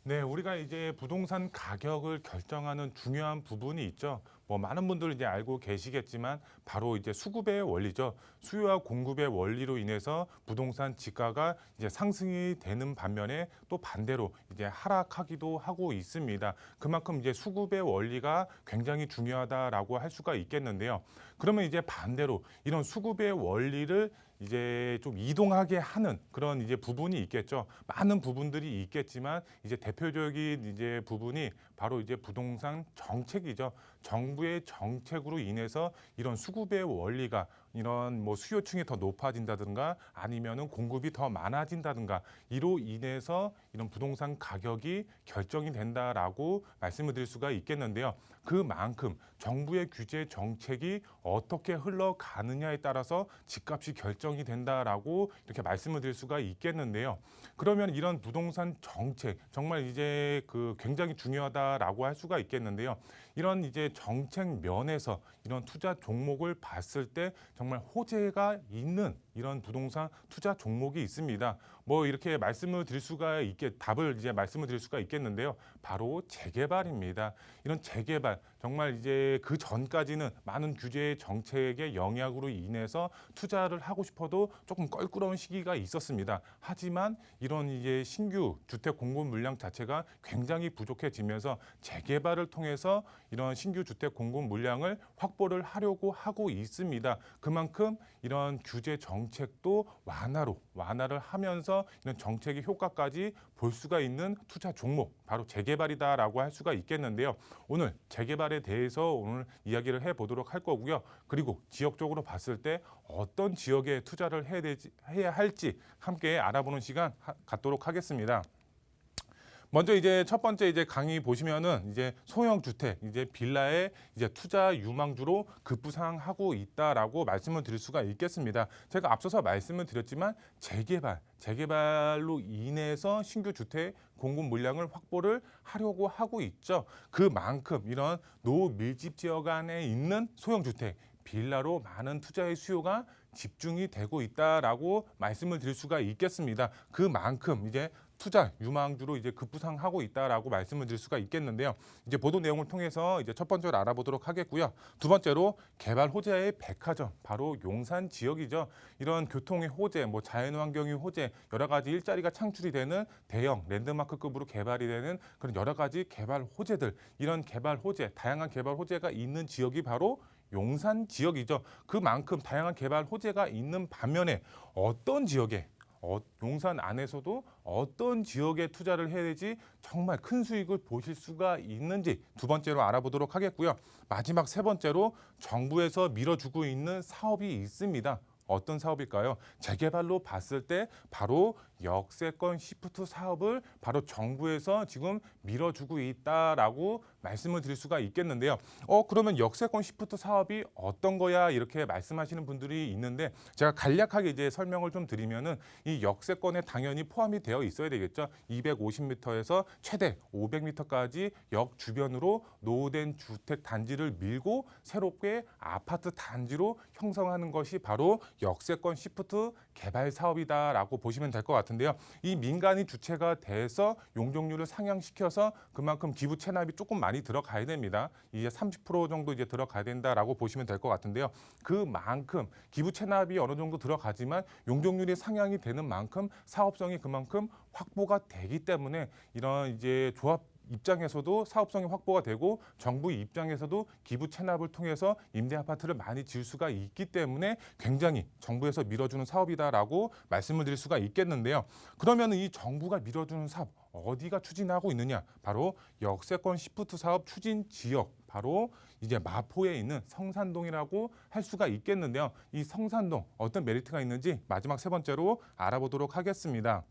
네, 우리가 이제 부동산 가격을 결정하는 중요한 부분이 있죠. 뭐 많은 분들 이제 알고 계시겠지만 바로 이제 수급의 원리죠. 수요와 공급의 원리로 인해서 부동산 지가가 이제 상승이 되는 반면에 또 반대로 이제 하락하기도 하고 있습니다. 그만큼 이제 수급의 원리가 굉장히 중요하다라고 할 수가 있겠는데요. 그러면 이제 반대로 이런 수급의 원리를 이제 좀 이동하게 하는 그런 이제 부분이 있겠죠. 많은 부분들이 있겠지만 이제 대표적인 이제 부분이 바로 이제 부동산 정책이죠. 정부의 정책으로 인해서 이런 수급의 원리가 이런 뭐 수요층이 더 높아진다든가 아니면은 공급이 더 많아진다든가 이로 인해서 이런 부동산 가격이 결정이 된다라고 말씀을 드릴 수가 있겠는데요. 그만큼 정부의 규제 정책이 어떻게 흘러가느냐에 따라서 집값이 결정이 된다라고 이렇게 말씀을 드릴 수가 있겠는데요. 그러면 이런 부동산 정책 정말 이제 그 굉장히 중요하다라고 할 수가 있겠는데요. 이런 이제 정책 면에서 이런 투자 종목을 봤을 때 정말 호재가 있는 이런 부동산 투자 종목이 있습니다. 뭐 이렇게 말씀을 드릴 수가 답을 이제 말씀을 드릴 수가 있겠는데요. 바로 재개발입니다. 이런 재개발 정말 이제 그 전까지는 많은 규제 정책의 영향으로 인해서 투자를 하고 싶어도 조금 껄끄러운 시기가 있었습니다. 하지만 이런 이제 신규 주택 공급 물량 자체가 굉장히 부족해지면서 재개발을 통해서 이런 신규 주택 공급 물량을 확보를 하려고 하고 있습니다. 그만큼 이런 규제 정책도 완화를 하면서 이런 정책의 효과까지 볼 수가 있는 투자 종목 바로 재개발이다라고 할 수가 있겠는데요. 오늘 재개발에 대해서 오늘 이야기를 해보도록 할 거고요. 그리고 지역적으로 봤을 때 어떤 지역에 투자를 해야 할지 함께 알아보는 시간 갖도록 하겠습니다. 먼저 이제 첫 번째 이제 강의 보시면은 이제 소형 주택, 이제 빌라의 이제 투자 유망주로 급부상하고 있다라고 말씀을 드릴 수가 있겠습니다. 제가 앞서서 말씀을 드렸지만 재개발로 인해서 신규 주택 공급 물량을 확보를 하려고 하고 있죠. 그만큼 이런 노밀집 지역 안에 있는 소형 주택, 빌라로 많은 투자의 수요가 집중이 되고 있다라고 말씀을 드릴 수가 있겠습니다. 그만큼 이제 투자 유망주로 이제 급부상하고 있다라고 말씀을 드릴 수가 있겠는데요. 이제 보도 내용을 통해서 이제 첫 번째로 알아보도록 하겠고요. 두 번째로 개발 호재의 백화점, 바로 용산 지역이죠. 이런 교통의 호재, 뭐 자연환경의 호재, 여러 가지 일자리가 창출이 되는 대형 랜드마크급으로 개발이 되는 그런 여러 가지 개발 호재들, 이런 개발 호재, 다양한 개발 호재가 있는 지역이 바로 용산 지역이죠. 그만큼 다양한 개발 호재가 있는 반면에 어떤 지역에 용산 안에서도 어떤 지역에 투자를 해야 되지 정말 큰 수익을 보실 수가 있는지 두 번째로 알아보도록 하겠고요. 마지막 세 번째로 정부에서 밀어주고 있는 사업이 있습니다. 어떤 사업일까요? 재개발로 봤을 때 바로 역세권 시프트 사업을 바로 정부에서 지금 밀어주고 있다라고 말씀을 드릴 수가 있겠는데요. 그러면 역세권 시프트 사업이 어떤 거야? 이렇게 말씀하시는 분들이 있는데 제가 간략하게 이제 설명을 좀 드리면은 이 역세권에 당연히 포함이 되어 있어야 되겠죠. 250m에서 최대 500m까지 역 주변으로 노후된 주택 단지를 밀고 새롭게 아파트 단지로 형성하는 것이 바로 역세권 시프트 개발 사업이다라고 보시면 될 것 같은데요. 이 민간이 주체가 돼서 용적률을 상향시켜서 그만큼 기부 체납이 조금 많이 들어가야 됩니다. 이제 30% 정도 이제 들어가야 된다라고 보시면 될 것 같은데요. 그만큼 기부 체납이 어느 정도 들어가지만 용적률이 상향이 되는 만큼 사업성이 그만큼 확보가 되기 때문에 이런 이제 조합 입장에서도 사업성이 확보가 되고 정부 입장에서도 기부 체납을 통해서 임대 아파트를 많이 지을 수가 있기 때문에 굉장히 정부에서 밀어주는 사업이다라고 말씀을 드릴 수가 있겠는데요. 그러면 이 정부가 밀어주는 사업 어디가 추진하고 있느냐? 바로 역세권 시프트 사업 추진 지역, 바로 이제 마포에 있는 성산동이라고 할 수가 있겠는데요. 이 성산동 어떤 메리트가 있는지 마지막 세 번째로 알아보도록 하겠습니다.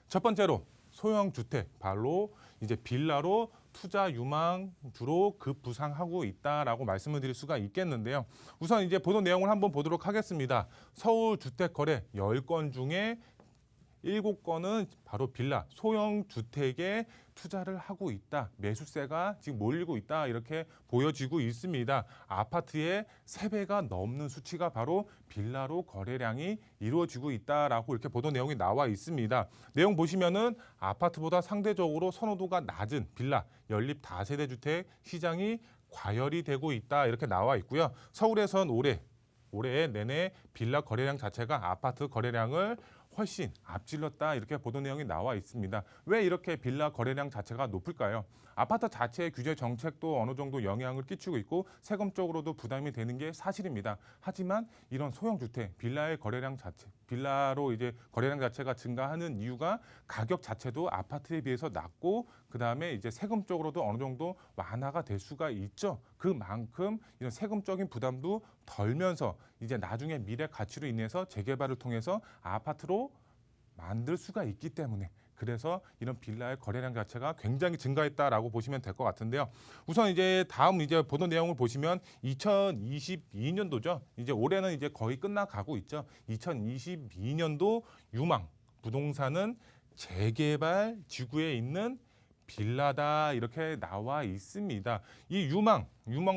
첫 번째로 소형 주택, 바로 이제 빌라로 투자 유망주로 급부상하고 있다라고 말씀을 드릴 수가 있겠는데요. 우선 이제 보도 내용을 한번 보도록 하겠습니다. 서울 주택 거래 10건 중에 7건은 바로 빌라, 소형 주택에 투자를 하고 있다. 매수세가 지금 몰리고 있다. 이렇게 보여지고 있습니다. 아파트의 3배가 넘는 수치가 바로 빌라로 거래량이 이루어지고 있다라고 이렇게 보도 내용이 나와 있습니다. 내용 보시면은 아파트보다 상대적으로 선호도가 낮은 빌라, 연립 다세대 주택 시장이 과열이 되고 있다. 이렇게 나와 있고요. 서울에선 올해 내내 빌라 거래량 자체가 아파트 거래량을 훨씬 앞질렀다 이렇게 보도 내용이 나와 있습니다. 왜 이렇게 빌라 거래량 자체가 높을까요? 아파트 자체의 규제 정책도 어느 정도 영향을 끼치고 있고 세금적으로도 부담이 되는 게 사실입니다. 하지만 이런 소형 주택, 빌라의 거래량 자체, 빌라로 이제 거래량 자체가 증가하는 이유가 가격 자체도 아파트에 비해서 낮고 그다음에 이제 세금적으로도 어느 정도 완화가 될 수가 있죠. 그만큼 이런 세금적인 부담도 덜면서 이제 나중에 미래 가치로 인해서 재개발을 통해서 아파트로 만들 수가 있기 때문에 그래서 이런 빌라의 거래량 자체가 굉장히 증가했다라고 보시면 될 것 같은데요. 우선 이제 다음 이제 보도 내용을 보시면 2022년도죠. 이제 올해는 이제 거의 끝나가고 있죠. 2022년도 유망 부동산은 재개발 지구에 있는 빌라다 이렇게 나와 있습니다. 이 유망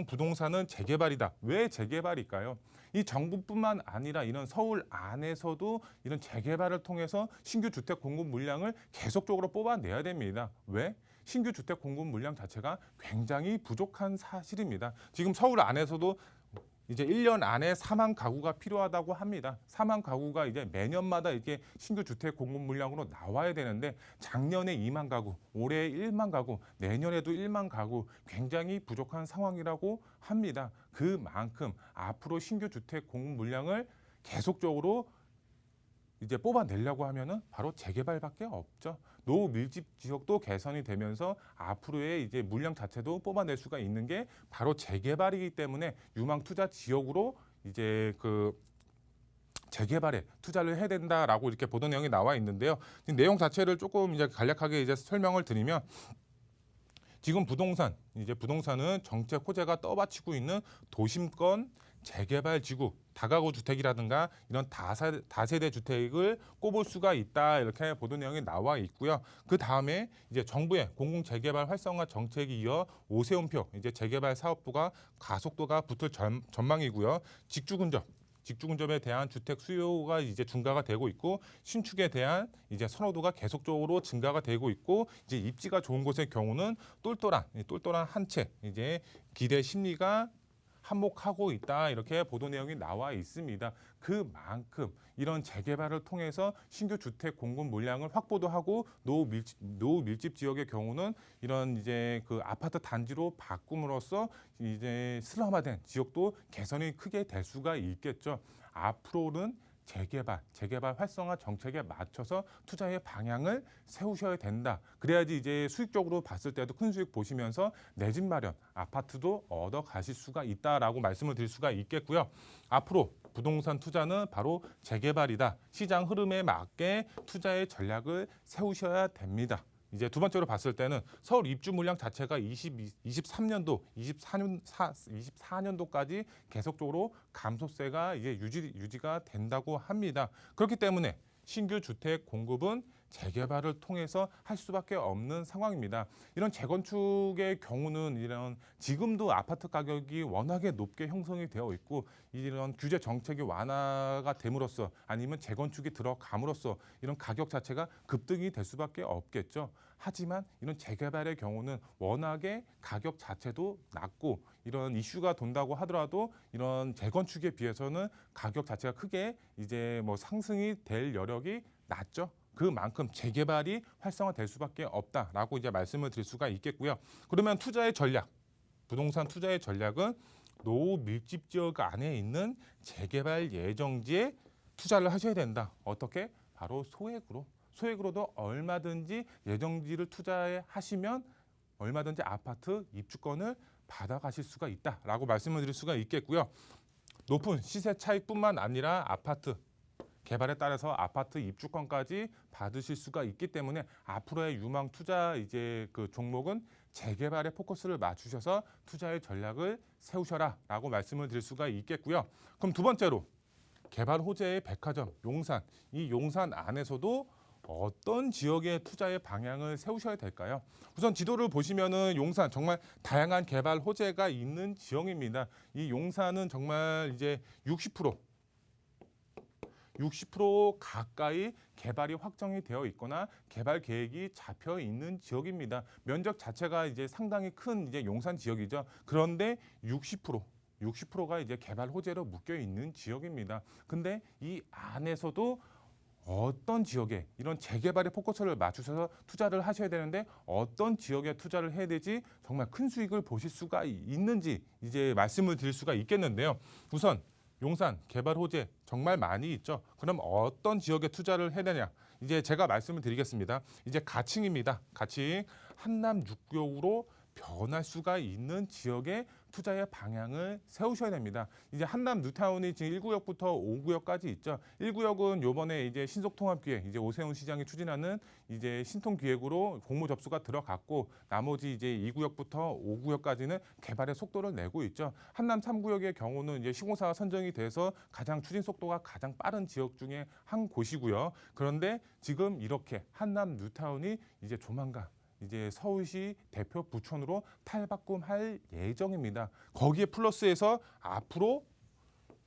부동산은 재개발이다. 왜 재개발일까요? 이 정부뿐만 아니라 이런 서울 안에서도 이런 재개발을 통해서 신규 주택 공급 물량을 계속적으로 뽑아내야 됩니다. 왜? 신규 주택 공급 물량 자체가 굉장히 부족한 사실입니다. 지금 서울 안에서도 이제 1년 안에 4만 가구가 필요하다고 합니다. 4만 가구가 이제 매년마다 이렇게 신규 주택 공급 물량으로 나와야 되는데 작년에 2만 가구, 올해 1만 가구, 내년에도 1만 가구 굉장히 부족한 상황이라고 합니다. 그만큼 앞으로 신규 주택 공급 물량을 계속적으로 이제 뽑아내려고 하면은 바로 재개발밖에 없죠. 노밀집 지역도 개선이 되면서 앞으로의 이제 물량 자체도 뽑아낼 수가 있는 게 바로 재개발이기 때문에 유망 투자 지역으로 이제 그 재개발에 투자를 해야 된다라고 이렇게 보도 내용이 나와 있는데요. 내용 자체를 조금 이제 간략하게 이제 설명을 드리면 지금 부동산은 정책 호재가 떠받치고 있는 도심권 재개발 지구, 다가구 주택이라든가 이런 다세대 주택을 꼽을 수가 있다 이렇게 보도 내용이 나와 있고요. 그 다음에 이제 정부의 공공 재개발 활성화 정책이 이어 오세훈표 이제 재개발 사업부가 가속도가 붙을 전망이고요. 직주 근접에 대한 주택 수요가 이제 증가가 되고 있고 신축에 대한 이제 선호도가 계속적으로 증가가 되고 있고 이제 입지가 좋은 곳의 경우는 똘똘한 한 채 이제 기대 심리가 한몫하고 있다 이렇게 보도 내용이 나와 있습니다. 그만큼 이런 재개발을 통해서 신규 주택 공급 물량을 확보도 하고 노밀집 지역의 경우는 이런 이제 그 아파트 단지로 바꿈으로써 이제 슬럼화된 지역도 개선이 크게 될 수가 있겠죠. 앞으로는 재개발 활성화 정책에 맞춰서 투자의 방향을 세우셔야 된다. 그래야지 이제 수익적으로 봤을 때도 큰 수익 보시면서 내 집 마련, 아파트도 얻어 가실 수가 있다라고 말씀을 드릴 수가 있겠고요. 앞으로 부동산 투자는 바로 재개발이다. 시장 흐름에 맞게 투자의 전략을 세우셔야 됩니다. 이제 두 번째로 봤을 때는 서울 입주 물량 자체가 24년도까지 계속적으로 감소세가 이제 유지가 된다고 합니다. 그렇기 때문에 신규 주택 공급은 재개발을 통해서 할 수밖에 없는 상황입니다. 이런 재건축의 경우는 이런 지금도 아파트 가격이 워낙에 높게 형성이 되어 있고 이런 규제 정책이 완화가 됨으로써 아니면 재건축이 들어감으로써 이런 가격 자체가 급등이 될 수밖에 없겠죠. 하지만 이런 재개발의 경우는 워낙에 가격 자체도 낮고 이런 이슈가 돈다고 하더라도 이런 재건축에 비해서는 가격 자체가 크게 이제 뭐 상승이 될 여력이 낮죠. 그만큼 재개발이 활성화될 수밖에 없다라고 이제 말씀을 드릴 수가 있겠고요. 그러면 부동산 투자의 전략은 노밀집 지역 안에 있는 재개발 예정지에 투자를 하셔야 된다. 어떻게? 바로 소액으로도 얼마든지 예정지를 투자하시면 얼마든지 아파트 입주권을 받아가실 수가 있다라고 말씀을 드릴 수가 있겠고요. 높은 시세 차익뿐만 아니라 아파트 개발에 따라서 아파트 입주권까지 받으실 수가 있기 때문에 앞으로의 유망 투자 이제 그 종목은 재개발에 포커스를 맞추셔서 투자의 전략을 세우셔라라고 말씀을 드릴 수가 있겠고요. 그럼 두 번째로 개발 호재의 백화점 용산, 이 용산 안에서도 어떤 지역의 투자의 방향을 세우셔야 될까요? 우선 지도를 보시면은 용산 정말 다양한 개발 호재가 있는 지역입니다. 이 용산은 정말 이제 60% 가까이 개발이 확정이 되어 있거나 개발 계획이 잡혀 있는 지역입니다. 면적 자체가 이제 상당히 큰 이제 용산 지역이죠. 그런데 60%가 이제 개발 호재로 묶여 있는 지역입니다. 근데 이 안에서도 어떤 지역에 이런 재개발에 포커스를 맞추셔서 투자를 하셔야 되는데 어떤 지역에 투자를 해야 되지 정말 큰 수익을 보실 수가 있는지 이제 말씀을 드릴 수가 있겠는데요. 우선 용산 개발 호재 정말 많이 있죠. 그럼 어떤 지역에 투자를 해야 되냐? 이제 제가 말씀을 드리겠습니다. 이제 가칭입니다. 가칭 한남 6구역으로 변할 수가 있는 지역에 투자의 방향을 세우셔야 됩니다. 이제 한남 뉴타운이 지금 1구역부터 5구역까지 있죠. 1구역은 요번에 이제 신속통합기획, 이제 오세훈 시장이 추진하는 이제 신통기획으로 공모 접수가 들어갔고 나머지 이제 2구역부터 5구역까지는 개발의 속도를 내고 있죠. 한남 3구역의 경우는 이제 시공사가 선정이 돼서 가장 추진 속도가 가장 빠른 지역 중에 한 곳이고요. 그런데 지금 이렇게 한남 뉴타운이 이제 조만간 이제 서울시 대표 부촌으로 탈바꿈할 예정입니다. 거기에 플러스해서 앞으로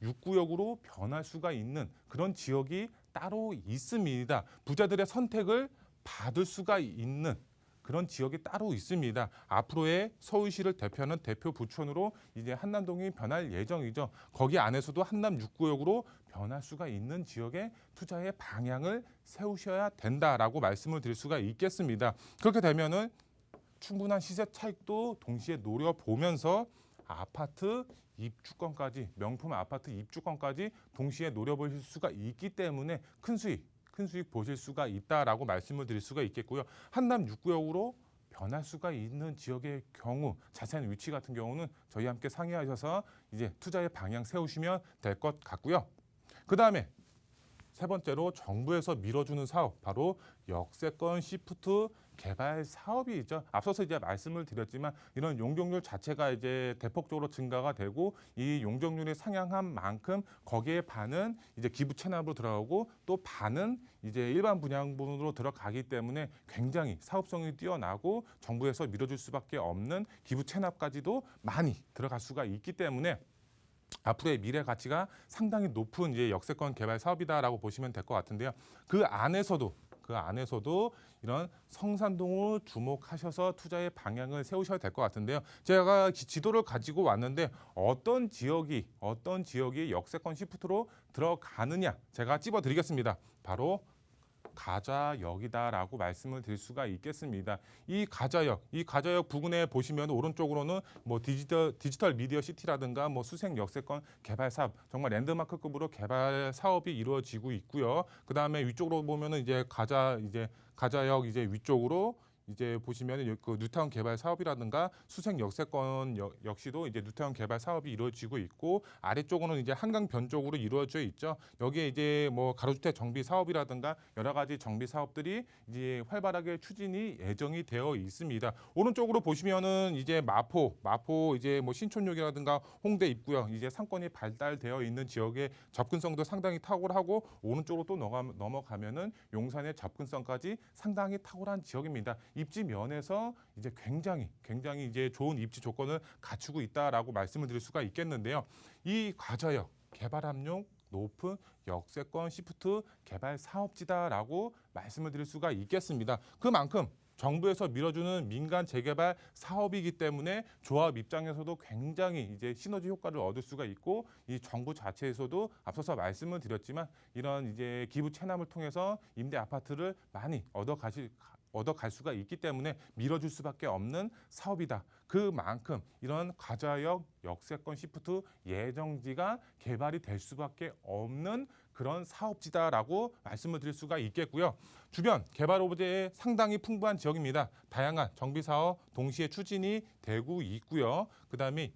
6구역으로 변할 수가 있는 그런 지역이 따로 있습니다. 부자들의 선택을 받을 수가 있는 그런 지역이 따로 있습니다. 앞으로의 서울시를 대표하는 대표 부촌으로 이제 한남동이 변할 예정이죠. 거기 안에서도 한남 6구역으로 변할 수가 있는 지역에 투자의 방향을 세우셔야 된다라고 말씀을 드릴 수가 있겠습니다. 그렇게 되면은 충분한 시세 차익도 동시에 노려보면서 아파트 입주권까지 명품 아파트 입주권까지 동시에 노려보실 수가 있기 때문에 큰 수익 보실 수가 있다라고 말씀을 드릴 수가 있겠고요. 한남 6구역으로 변할 수가 있는 지역의 경우 자세한 위치 같은 경우는 저희 함께 상의하셔서 이제 투자의 방향 세우시면 될 것 같고요. 그다음에 세 번째로 정부에서 밀어주는 사업 바로 역세권 시프트 개발 사업이죠. 앞서서 이제 말씀을 드렸지만 이런 용적률 자체가 이제 대폭적으로 증가가 되고 이 용적률이 상향한 만큼 거기에 반은 이제 기부 체납으로 들어가고 또 반은 이제 일반 분양분으로 들어가기 때문에 굉장히 사업성이 뛰어나고 정부에서 밀어줄 수밖에 없는 기부 체납까지도 많이 들어갈 수가 있기 때문에 앞으로의 미래 가치가 상당히 높은 이제 역세권 개발 사업이다라고 보시면 될 것 같은데요. 그 안에서도 이런 성산동을 주목하셔서 투자의 방향을 세우셔야 될 것 같은데요. 제가 지도를 가지고 왔는데 어떤 지역이 역세권 시프트로 들어가느냐 제가 찝어드리겠습니다. 바로 가자역이다라고 말씀을 드릴 수가 있겠습니다. 이 가자역 부근에 보시면 오른쪽으로는 뭐 디지털 미디어 시티라든가 뭐 수생 역세권 개발 사업 정말 랜드마크급으로 개발 사업이 이루어지고 있고요. 그 다음에 위쪽으로 보면은 이제 가자역 이제 위쪽으로 이제 보시면 그 뉴타운 개발 사업이라든가 수생 역세권 역시도 이제 뉴타운 개발 사업이 이루어지고 있고 아래쪽으로는 이제 한강 변 쪽으로 이루어져 있죠. 여기에 이제 뭐 가로주택 정비 사업이라든가 여러 가지 정비 사업들이 이제 활발하게 추진이 예정이 되어 있습니다. 오른쪽으로 보시면은 이제 마포 이제 뭐 신촌역이라든가 홍대 입구역 이제 상권이 발달되어 있는 지역의 접근성도 상당히 탁월하고 오른쪽으로 또 넘어가면은 용산의 접근성까지 상당히 탁월한 지역입니다. 입지 면에서 이제 굉장히 이제 좋은 입지 조건을 갖추고 있다라고 말씀을 드릴 수가 있겠는데요. 이 가자역 개발 압력 높은 역세권 시프트 개발 사업지다라고 말씀을 드릴 수가 있겠습니다. 그만큼 정부에서 밀어주는 민간 재개발 사업이기 때문에 조합 입장에서도 굉장히 이제 시너지 효과를 얻을 수가 있고 이 정부 자체에서도 앞서서 말씀을 드렸지만 이런 이제 기부 체납을 통해서 임대 아파트를 많이 얻어갈 수가 있기 때문에 밀어줄 수밖에 없는 사업이다. 그만큼 이런 가자역 역세권 시프트 예정지가 개발이 될 수밖에 없는 그런 사업지다라고 말씀을 드릴 수가 있겠고요. 주변 개발 호재에 상당히 풍부한 지역입니다. 다양한 정비 사업 동시에 추진이 되고 있고요. 그다음에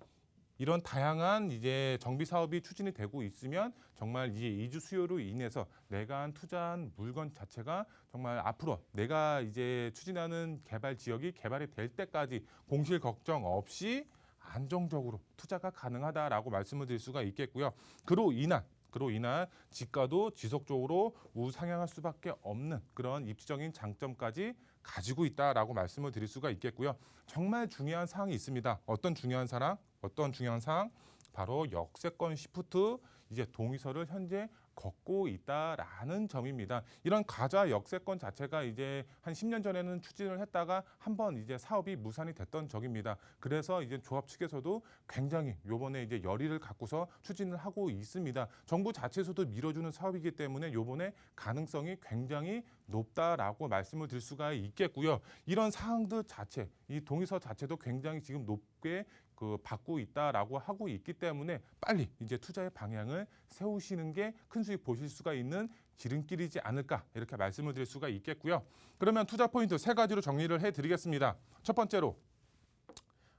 이런 다양한 이제 정비 사업이 추진이 되고 있으면 정말 이제 이주 수요로 인해서 내가 투자한 물건 자체가 정말 앞으로 내가 이제 추진하는 개발 지역이 개발이 될 때까지 공실 걱정 없이 안정적으로 투자가 가능하다라고 말씀을 드릴 수가 있겠고요. 그로 인한 그로 인한 지가도 지속적으로 우상향할 수밖에 없는 그런 입지적인 장점까지 가지고 있다라고 말씀을 드릴 수가 있겠고요. 정말 중요한 사항이 있습니다. 어떤 중요한 사항? 바로 역세권 시프트 이제 동의서를 현재 걷고 있다라는 점입니다. 이런 가자 역세권 자체가 이제 한 10년 전에는 추진을 했다가 한번 이제 사업이 무산이 됐던 적입니다. 그래서 이제 조합 측에서도 굉장히 요번에 이제 열의를 갖고서 추진을 하고 있습니다. 정부 자체에서도 밀어주는 사업이기 때문에 요번에 가능성이 굉장히 높다라고 말씀을 드릴 수가 있겠고요. 이런 사항들 자체, 이 동의서 자체도 굉장히 지금 높게 받고 있다라고 하고 있기 때문에 빨리 이제 투자의 방향을 세우시는 게 큰 수익 보실 수가 있는 지름길이지 않을까 이렇게 말씀을 드릴 수가 있겠고요. 그러면 투자 포인트 세 가지로 정리를 해드리겠습니다. 첫 번째로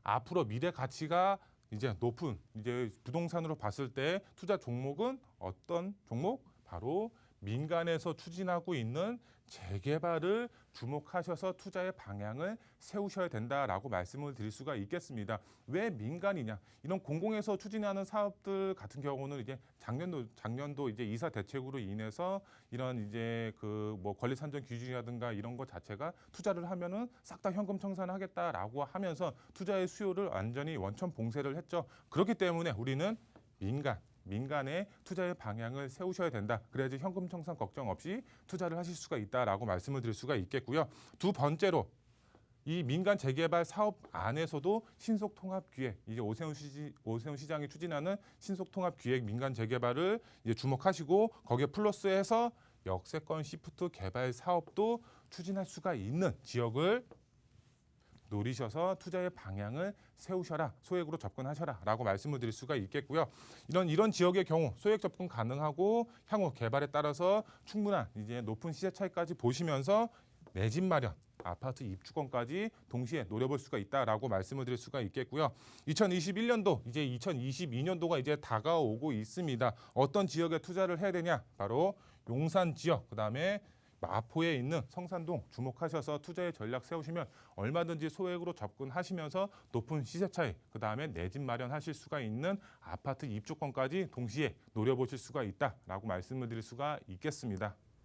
앞으로 미래 가치가 이제 높은 이제 부동산으로 봤을 때 투자 종목은 어떤 종목? 바로 민간에서 추진하고 있는 재개발을 주목하셔서 투자의 방향을 세우셔야 된다라고 말씀을 드릴 수가 있겠습니다. 왜 민간이냐? 이런 공공에서 추진하는 사업들 같은 경우는 이제 작년도 이제 이사 대책으로 인해서 이런 이제 그 뭐 권리 산정 기준이라든가 이런 것 자체가 투자를 하면은 싹 다 현금 청산하겠다라고 하면서 투자의 수요를 완전히 원천 봉쇄를 했죠. 그렇기 때문에 우리는 민간의 투자의 방향을 세우셔야 된다. 그래야지 현금 청산 걱정 없이 투자를 하실 수가 있다라고 말씀을 드릴 수가 있겠고요. 두 번째로 이 민간 재개발 사업 안에서도 신속통합기획, 이제 오세훈 시장이 추진하는 신속통합기획 민간 재개발을 이제 주목하시고 거기에 플러스해서 역세권 시프트 개발 사업도 추진할 수가 있는 지역을 노리셔서 투자의 방향을 세우셔라, 소액으로 접근하셔라라고 말씀을 드릴 수가 있겠고요. 이런 지역의 경우 소액 접근 가능하고 향후 개발에 따라서 충분한 이제 높은 시세 차이까지 보시면서 내 집 마련, 아파트 입주권까지 동시에 노려볼 수가 있다라고 말씀을 드릴 수가 있겠고요. 2021년도 이제 2022년도가 이제 다가오고 있습니다. 어떤 지역에 투자를 해야 되냐? 바로 용산 지역, 그다음에 마포에 있는 성산동 주목하셔서 투자의 전략 세우시면 얼마든지 소액으로 접근하시면서 높은 시세 차이, 그다음에 내 집 마련하실 수가 있는 아파트 입주권까지 동시에 노려보실 수가 있다라고 말씀을 드릴 수가 있겠습니다.